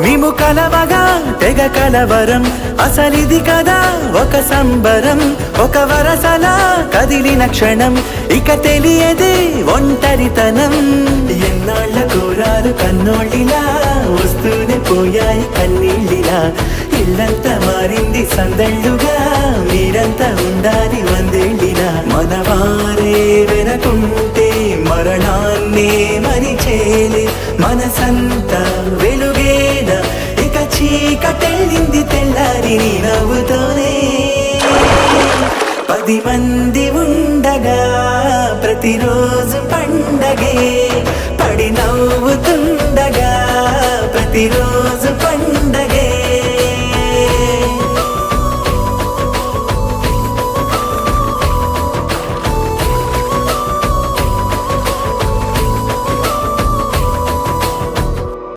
మేము కలవగా తెగ కలవరం, అసలిది కదా ఒక సంబరం. ఒక వరసలా కదిలిన క్షణం, ఇక తెలియదే ఒంటరితనం. ఎన్నాళ్ళ కోరారు కన్నోళ్ళిలా, వస్తూనే పోయాయి కన్నీళ్ళిలా. ఇల్లంతా మారింది సందళ్ళుగా, మీరంతా ఉండాలి వందేళ్ళిలా. మనవారే వెనకుంటే మరణాన్నే మరిచేలే, మనసంతా వెలుగేన ఇక చీకటెళ్ళింది తెల్లారి నీ నవ్వుతోనే. 10 మంది ఉండగా ప్రతిరోజు పండగే, పడి నవ్వుతుండగా ప్రతిరోజు